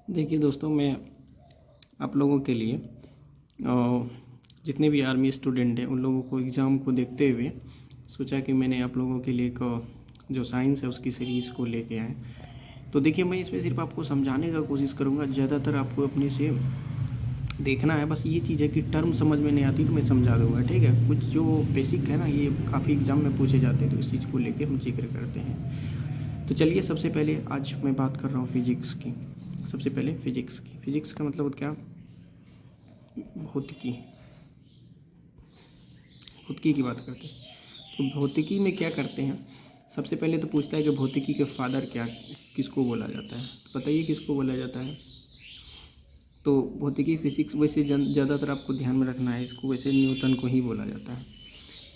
देखिए दोस्तों, मैं आप लोगों के लिए जितने भी आर्मी स्टूडेंट हैं उन लोगों को एग्ज़ाम को देखते हुए सोचा कि मैंने आप लोगों के लिए एक जो साइंस है उसकी सीरीज़ को लेके आए। तो देखिए, मैं इसमें सिर्फ आपको समझाने का कोशिश करूँगा, ज़्यादातर आपको अपने से देखना है। बस ये चीज़ है कि टर्म समझ में नहीं आती तो मैं समझा दूँगा, ठीक है। कुछ जो बेसिक है ना, ये काफ़ी एग्ज़ाम में पूछे जाते हैं, तो इस चीज़ को लेके हम जिक्र करते हैं। तो चलिए, सबसे पहले आज मैं बात कर रहा हूँ फिजिक्स की। सबसे पहले फिजिक्स की। फिजिक्स का मतलब क्या? भौतिकी। भौतिकी की बात करते हैं। तो भौतिकी में क्या करते हैं? सबसे पहले तो पूछता है कि भौतिकी के फादर क्या, किसको बोला जाता है? तो बताइए किसको बोला जाता है? तो भौतिकी फिजिक्स वैसे ज़्यादातर आपको ध्यान में रखना है, इसको वैसे न्यूटन को ही बोला जाता है।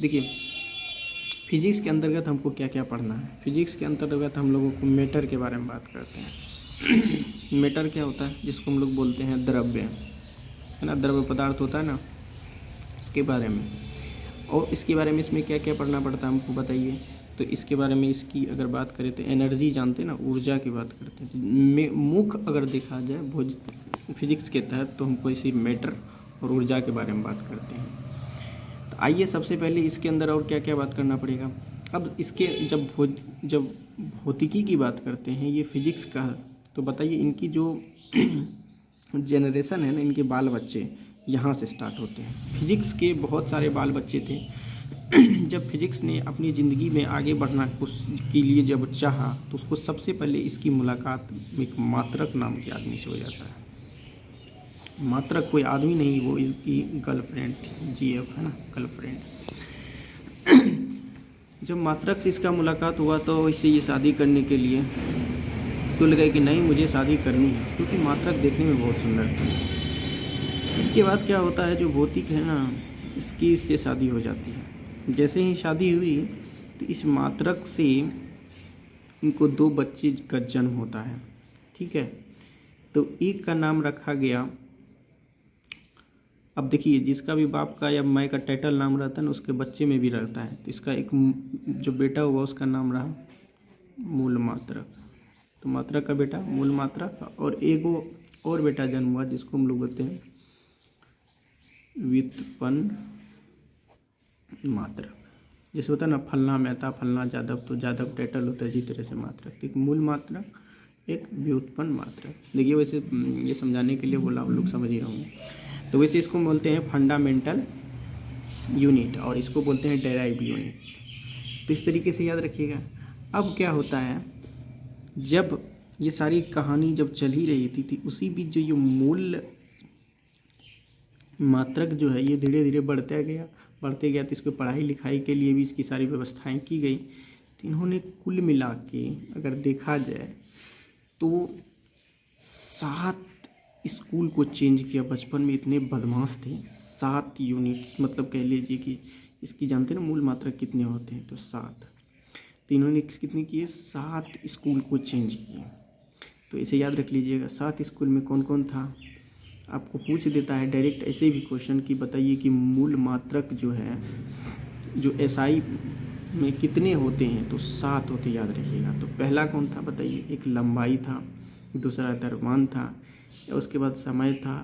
देखिए, फिजिक्स के अंतर्गत हमको क्या क्या पढ़ना है? फिजिक्स के अंतर्गत हम लोगों को मैटर के बारे में बात करते हैं। मैटर क्या होता है? जिसको हम लोग बोलते हैं द्रव्य, है ना, द्रव्य पदार्थ होता है ना, इसके बारे में। और इसके बारे में इसमें क्या क्या पढ़ना पड़ता है हमको बताइए। तो इसके बारे में, इसकी अगर बात करें तो एनर्जी जानते हैं ना, ऊर्जा की बात करते हैं। तो मुख्य अगर देखा जाए फिजिक्स के तहत, तो हमको इसी मैटर और ऊर्जा के बारे में बात करते हैं। तो आइए सबसे पहले इसके अंदर और क्या क्या बात करना पड़ेगा। अब इसके जब भौतिकी की बात करते हैं ये फिजिक्स का, तो बताइए इनकी जो जनरेशन है ना, इनके बाल बच्चे यहाँ से स्टार्ट होते हैं। फिजिक्स के बहुत सारे बाल बच्चे थे। जब फिजिक्स ने अपनी ज़िंदगी में आगे बढ़ना के लिए जब चाहा, तो उसको सबसे पहले इसकी मुलाकात एक मात्रक नाम के आदमी से हो जाता है। मात्रक कोई आदमी नहीं, वो इसकी गर्लफ्रेंड थी, जीएफ, है ना, गर्लफ्रेंड। जब मात्रक से इसका मुलाकात हुआ तो इससे ये शादी करने के लिए तुल गए कि नहीं, मुझे शादी करनी है, क्योंकि मात्रक देखने में बहुत सुंदर थी। इसके बाद क्या होता है, जो भौतिक है ना, इसकी इससे शादी हो जाती है। जैसे ही शादी हुई तो इस मात्रक से इनको 2 बच्चे का जन्म होता है, ठीक है। तो एक का नाम रखा गया, अब देखिए जिसका भी बाप का या माँ का टाइटल नाम रहता है ना, उसके बच्चे में भी रहता है। तो इसका एक जो बेटा हुआ उसका नाम रहा मूल मात्रक। तो मात्रक का बेटा मूल मात्रक, और एगो और बेटा जन्म हुआ जिसको हम लोग बोलते हैं व्युत्पन्न मात्रक। जैसे होता है ना, फलना मेहता, फलना जादव, तो जादव टाइटल होता है, इसी तरह से मात्रक। एक मूल मात्रक, एक व्युत्पन्न मात्रक। देखिए, वैसे ये समझाने के लिए बोला, आप लोग समझ ही होंगे। तो वैसे इसको बोलते हैं फंडामेंटल यूनिट, और इसको बोलते हैं डेराइव यूनिट। तो इस तरीके से याद रखिएगा। अब क्या होता है, जब ये सारी कहानी जब चल ही रही थी उसी बीच जो ये मूल मात्रक जो है ये धीरे धीरे बढ़ते गया। तो इसको पढ़ाई लिखाई के लिए भी इसकी सारी व्यवस्थाएं की गई। तो इन्होंने कुल मिला के अगर देखा जाए तो 7 स्कूल को चेंज किया। बचपन में इतने बदमाश थे। 7 यूनिट्स, मतलब कह लीजिए कि इसकी, जानते हैं ना मूल मात्रक कितने होते हैं, तो 7। तो इन्होंने कितने किए, 7 स्कूल को चेंज किए। तो इसे याद रख लीजिएगा। 7 स्कूल में कौन कौन था, आपको पूछ देता है डायरेक्ट ऐसे भी क्वेश्चन कि बताइए कि मूल मात्रक जो है, जो एसआई में कितने होते हैं, तो 7 होते, याद रखिएगा। तो पहला कौन था बताइए, एक लंबाई था, दूसरा द्रव्यमान था, उसके बाद समय था,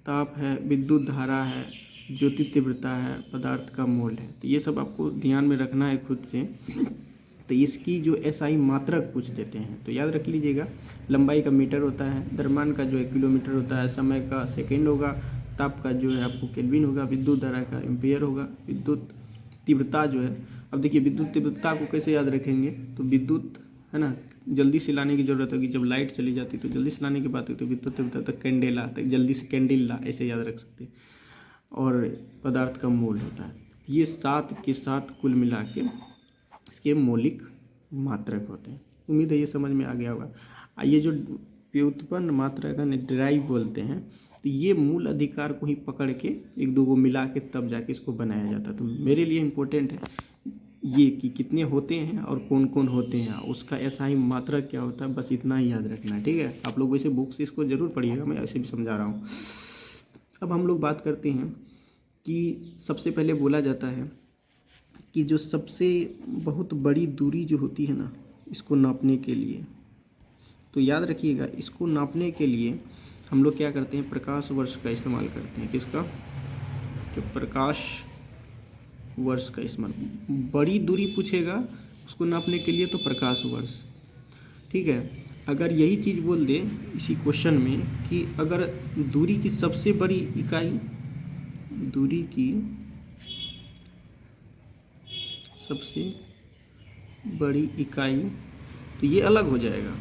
ताप है, विद्युत धारा है, ज्योति तीव्रता है, पदार्थ का मोल है। तो ये सब आपको ध्यान में रखना है खुद से। तो इसकी जो एसआई मात्रक पूछ देते हैं तो याद रख लीजिएगा। लंबाई का मीटर होता है, द्रव्यमान का जो है किलोमीटर होता है, समय का सेकंड होगा, ताप का जो है आपको केल्विन होगा, विद्युत धारा का एम्पियर होगा, विद्युत तीव्रता जो है, अब देखिए विद्युत तीव्रता को कैसे याद रखेंगे, तो विद्युत, है ना, जल्दी से लाने की ज़रूरत होगी। जब लाइट चली जाती तो जल्दी से लाने की बात है, तो विद्युत तीव्रता तक कैंडेला तक, जल्दी से कैंडिल ला, ऐसे याद रख सकते हैं। और पदार्थ का मोल होता है। ये 7 के 7 कुल मिला के इसके मौलिक मात्रक होते हैं। उम्मीद है ये समझ में आ गया होगा। ये जो व्युत्पन्न मात्रक है, ड्राइव बोलते हैं, तो ये मूल अधिकार को ही पकड़ के एक दो को मिला के तब जाके इसको बनाया जाता है। तो मेरे लिए इम्पोर्टेंट है ये कि कितने होते हैं और कौन कौन होते हैं, उसका ऐसा ही मात्रक क्या होता है, बस इतना ही याद रखना है, ठीक है। आप लोग वैसे बुक से इसको ज़रूर पढ़िएगा, मैं ऐसे भी समझा रहा हूँ। अब हम लोग बात करते हैं कि सबसे पहले बोला जाता है कि जो सबसे बहुत बड़ी दूरी जो होती है ना, इसको नापने के लिए, तो याद रखिएगा, इसको नापने के लिए हम लोग क्या करते हैं, प्रकाश वर्ष का इस्तेमाल करते हैं। किसका? तो प्रकाश वर्ष का इस्तेमाल। बड़ी दूरी पूछेगा उसको नापने के लिए तो प्रकाश वर्ष, ठीक है। अगर यही चीज़ बोल दे इसी क्वेश्चन में कि अगर दूरी की सबसे बड़ी इकाई, दूरी की सबसे बड़ी इकाई, तो ये अलग हो जाएगा।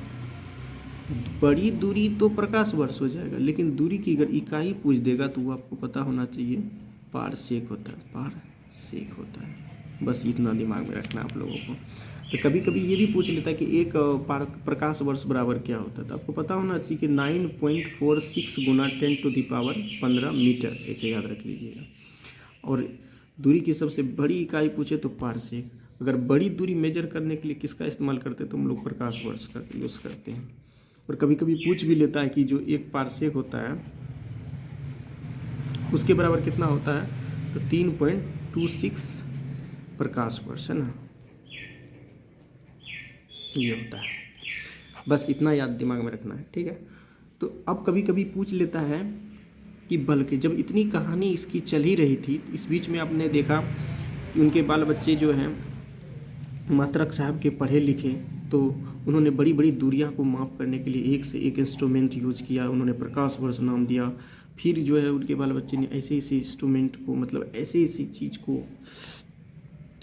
बड़ी दूरी तो प्रकाश वर्ष हो जाएगा, लेकिन दूरी की अगर इकाई पूछ देगा तो वो आपको पता होना चाहिए, पारसेक होता है, पारसेक होता है। बस इतना दिमाग में रखना आप लोगों को। तो कभी कभी ये भी पूछ लेता है कि एक प्रकाश वर्ष बराबर क्या होता है, तो आपको पता होना चाहिए कि 9.46 गुना 10⁻15 मीटर, ऐसे याद रख लीजिएगा। और दूरी की सबसे बड़ी इकाई पूछे तो पारसेक। अगर बड़ी दूरी मेजर करने के लिए किसका इस्तेमाल करते हैं तो हम लोग प्रकाश वर्ष का यूज़ करते हैं। और कभी कभी पूछ भी लेता है कि जो एक पारसेक होता है उसके बराबर कितना होता है, तो 3.26 प्रकाश वर्ष, है ना, ये होता है। बस इतना याद दिमाग में रखना है, ठीक है। तो अब कभी कभी पूछ लेता है कि बल्कि जब इतनी कहानी इसकी चल ही रही थी, इस बीच में आपने देखा कि उनके बाल बच्चे जो हैं मात्रक साहब के पढ़े लिखे, तो उन्होंने बड़ी बड़ी दूरियां को माप करने के लिए एक से एक इंस्ट्रूमेंट यूज किया, उन्होंने प्रकाश वर्ष नाम दिया। फिर जो है उनके बाल बच्चे ने ऐसे ऐसे इंस्ट्रूमेंट को, मतलब ऐसे ऐसी चीज़ को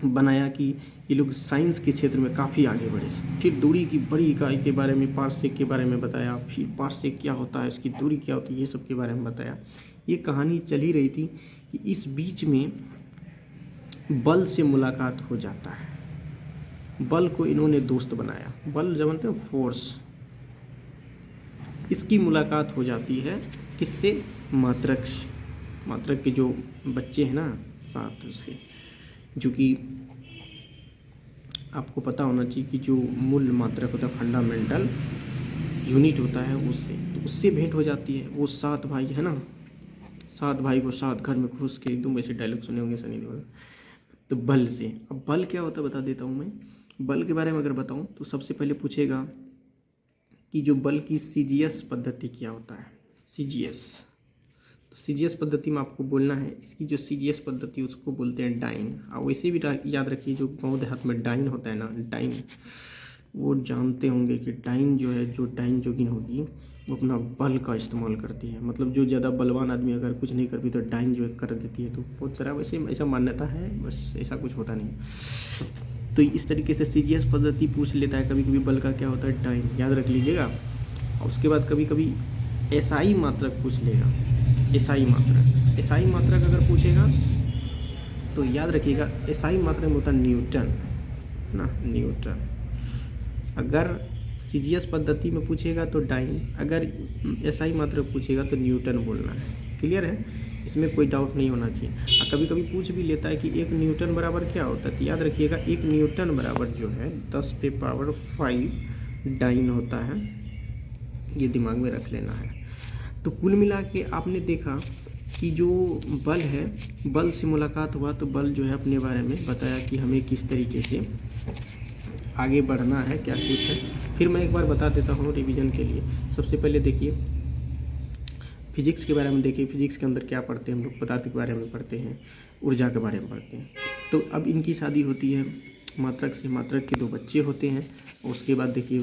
बनाया कि ये लोग साइंस के क्षेत्र में काफ़ी आगे बढ़े। फिर दूरी की बड़ी इकाई के बारे में, पारसेक के बारे में बताया, फिर पारसेक क्या होता है, इसकी दूरी क्या होती है, ये सब के बारे में बताया। ये कहानी चल ही रही थी कि इस बीच में बल से मुलाकात हो जाता है। बल को इन्होंने दोस्त बनाया। बल जानते हो, फोर्स। इसकी मुलाकात हो जाती है किससे? मात्रक। मात्रक के जो बच्चे हैं ना साथ, उससे, जो कि आपको पता होना चाहिए कि जो मूल मात्रक होता है, फंडामेंटल यूनिट होता है, उससे, तो उससे भेंट हो जाती है। वो 7 भाई है ना, 7 भाई को 7 घर में घुस के, एकदम वैसे डायलॉग सुने होंगे सनी देओल। तो बल से, अब बल क्या होता है बता देता हूँ मैं। बल के बारे में अगर बताऊँ तो सबसे पहले पूछेगा कि जो बल की CGS पद्धति क्या होता है। CGS, तो CGS पद्धति में आपको बोलना है, इसकी जो CGS पद्धति उसको बोलते हैं डाइन। और वैसे भी याद रखिए, जो गाँव देहात में डाइन होता है ना, डाइन, वो जानते होंगे कि डाइन जो है, जो डाइन जोगिन होगी वो अपना बल का इस्तेमाल करती है। मतलब जो ज़्यादा बलवान आदमी अगर कुछ नहीं कर भी तो डाइन जो है कर देती है। तो बहुत सारा वैसे ऐसा मान्यता है, बस ऐसा कुछ होता नहीं। तो इस तरीके से CGS पद्धति पूछ लेता है कभी कभी बल का क्या होता है, डाइन, याद रख लीजिएगा। और उसके बाद कभी कभी SI मात्रक पूछ लेगा। SI मात्रक, SI मात्रक अगर पूछेगा तो याद रखिएगा, SI मात्रक में होता है न्यूटन ना, न्यूटन। अगर CGS पद्धति में पूछेगा तो डाइन, अगर SI मात्रक पूछेगा तो न्यूटन बोलना है। क्लियर है, इसमें कोई डाउट नहीं होना चाहिए। और कभी कभी पूछ भी लेता है कि 1 न्यूटन बराबर क्या होता है, तो याद रखिएगा 1 न्यूटन बराबर जो है 10⁵ डाइन होता है। ये दिमाग में रख लेना है। तो कुल मिला के आपने देखा कि जो बल है, बल से मुलाकात हुआ तो बल जो है अपने बारे में बताया कि हमें किस तरीके से आगे बढ़ना है, क्या कुछ है। फिर मैं एक बार बता देता हूँ रिवीजन के लिए। सबसे पहले देखिए फिजिक्स के बारे में। देखिए फिजिक्स के अंदर क्या पढ़ते हैं हम लोग, पदार्थ के बारे में पढ़ते हैं, ऊर्जा के बारे में पढ़ते हैं। तो अब इनकी शादी होती है मात्रक से। मात्रक के 2 बच्चे होते हैं। उसके बाद देखिए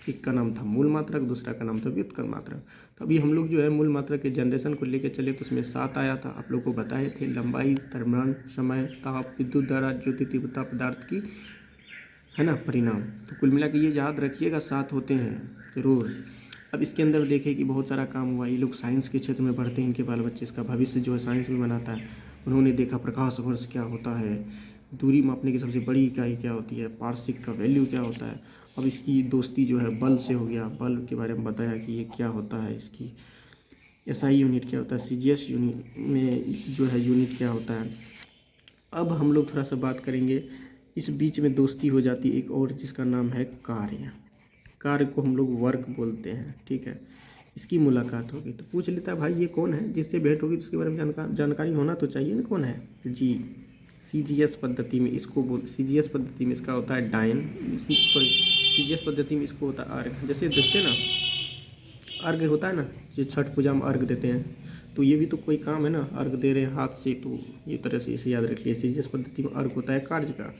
एक का नाम था मूल मात्रक, दूसरा का नाम था व्युत्क्रम मात्रक। तो अभी हम लोग जो है मूल मात्रक के जनरेशन को लेकर चले तो उसमें 7 आया था, आप लोग को बताए थे। लंबाई, द्रव्यमान, समय, ताप, विद्युत धारा, ज्योति तीव्रता, पदार्थ की, है ना, परिणाम। तो कुल मिला के ये याद रखिएगा 7 होते हैं ज़रूर। अब इसके अंदर देखें कि बहुत सारा काम हुआ। ये लोग साइंस के क्षेत्र में पढ़ते हैं, इनके बाल बच्चे, इसका भविष्य जो है साइंस में बनाता है। उन्होंने देखा प्रकाश वर्ष क्या होता है, दूरी मापने की सबसे बड़ी इकाई क्या होती है, पारसेक का वैल्यू क्या होता है। अब इसकी दोस्ती जो है बल से हो गया, बल के बारे में बताया कि ये क्या होता है, इसकी SI यूनिट क्या होता है, CGS यूनिट में जो है यूनिट क्या होता है। अब हम लोग थोड़ा सा बात करेंगे, इस बीच में दोस्ती हो जाती है एक और, जिसका नाम है कार्य। कार्य को हम लोग वर्क बोलते हैं, ठीक है। इसकी मुलाकात होगी तो पूछ लेता है भाई ये कौन है, जिससे भेंट होगी तो उसके बारे में जानकारी होना तो चाहिए ना, कौन है जी। CGS पद्धति में इसको CGS पद्धति में इसका होता है डाइन, सॉरी सीजीएस पद्धति में इसको होता है अर्घ। जैसे देखते ना अर्घ होता है ना, जो छठ पूजा में अर्घ देते हैं, तो ये भी तो कोई काम है ना, अर्घ दे रहे हैं हाथ से, तो ये तरह से इसे याद रखिए। सीजीएस पद्धति में अर्घ होता है कार्य का।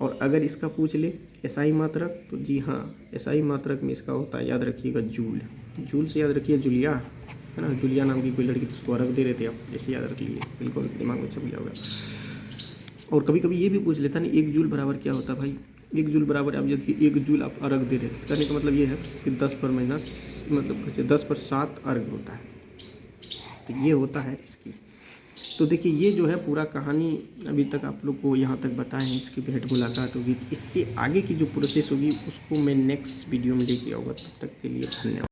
और अगर इसका पूछ ले एसआई मात्रक, तो जी हाँ, एसआई मात्रक में इसका होता है, याद रखिएगा, जूल। जूल से याद रखिए जूलिया, है ना, जूलिया नाम की कोई लड़की, तो उसको अर्घ दे रहे थे आप, ऐसे याद रख लिए, बिल्कुल दिमाग में छप गया होगा। और कभी कभी ये भी पूछ लेता नहीं, 1 जूल बराबर क्या होता है भाई। 1 जूल बराबर आप जब 1 जूल आप अर्घ दे रहे थे, कहने का मतलब ये है कि 10 पर माइनस, मतलब 10 पर 7 अर्घ होता है। तो ये होता है इसकी। तो देखिए ये जो है पूरा कहानी अभी तक आप लोग को यहाँ तक बताए हैं, इसकी भेंट मुलाकात होगी। इससे आगे की जो प्रोसेस होगी उसको मैं नेक्स्ट वीडियो में लेके आऊँगा। तब तक के लिए धन्यवाद।